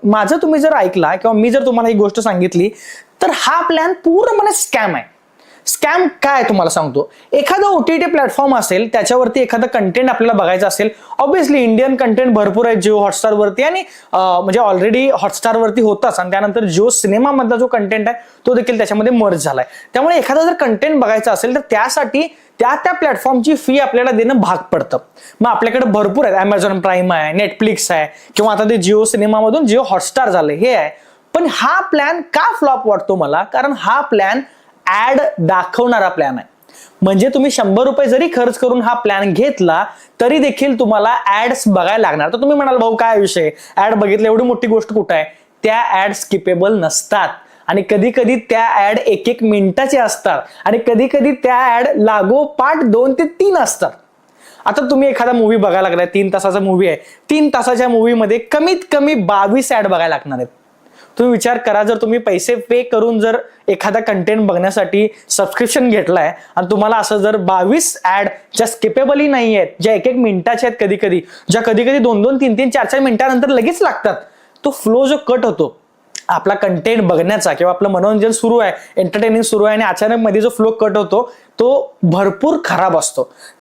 माझं तुम्ही जर ऐकला किंवा मी जर तुम्हाला ही गोष्ट सांगितली तर हा प्लॅन पूर्णपणे स्कॅम आहे. स्कॅम काय तुम्हाला सांगतो. एखादा OTT प्लॅटफॉर्म असेल, त्याच्यावरती एखादा कंटेंट आपल्याला बघायचं असेल, ऑब्व्हियसली इंडियन कंटेंट भरपूर आहे जिओ हॉटस्टारवरती आणि म्हणजे ऑलरेडी हॉटस्टारवरती होताच आणि त्यानंतर जिओ सिनेमा मधला जो कंटेंट आहे तो देखील त्याच्यामध्ये मर्ज झालाय. त्यामुळे एखादा जर कंटेंट बघायचा असेल तर त्यासाठी त्या प्लॅटफॉर्मची फी आपल्याला देणं भाग पडतं. मग आपल्याकडे भरपूर आहेत, अमेझॉन प्राईम आहे, नेटफ्लिक्स आहे किंवा आता ते जिओ सिनेमामधून जिओ हॉटस्टार झाले हे आहे. पण हा प्लॅन का फ्लॉप वाटतो मला, कारण हा प्लॅन ऍड दाखवणारा प्लॅन आहे. म्हणजे तुम्ही 100 रुपये जरी खर्च करून हा प्लॅन घेतला तरी देखील तुम्हाला ऍड्स बघायला लागणार. तर तुम्ही म्हणाल भाऊ काय विषय, ऍड बघितलं एवढी मोठी गोष्ट कुठं आहे. त्या ऍड स्किपेबल नसतात आणि कधी कधी त्या ऍड 1-1 मिनिटाचे असतात आणि कधी कधी त्या ऍड लागोपाठ 2 ते 3 असतात. आता तुम्ही एखादा मूवी बघायला लागलाय, 3 तासाचा मूवी आहे, 3 तासाच्या मूवीमध्ये कमीत कमी 22 ऍड बघायला लागणार आहेत. तुम्ही विचार करा, जर तुम्ही पैसे पे करून जर एखादा कंटेंट बघण्यासाठी सबस्क्रिप्शन घेतलाय आणि तुम्हाला असं जर 22 ऍड ज्या स्किपेबलही नाही आहेत, ज्या 1-1 मिनिटाच्या आहेत, कधी कधी ज्या कधी कधी 2-2, 3-3, 4-4 मिनिटानंतर लगेच लागतात, तो फ्लो जो कट होतो आपला कंटेंट बघण्याचा किंवा आपलं मनोरंजन सुरू आहे, एंटरटेनिंग सुरू आहे आणि अचानक मध्ये जो फ्लो कट होतो तो भरपूर खराब असतो.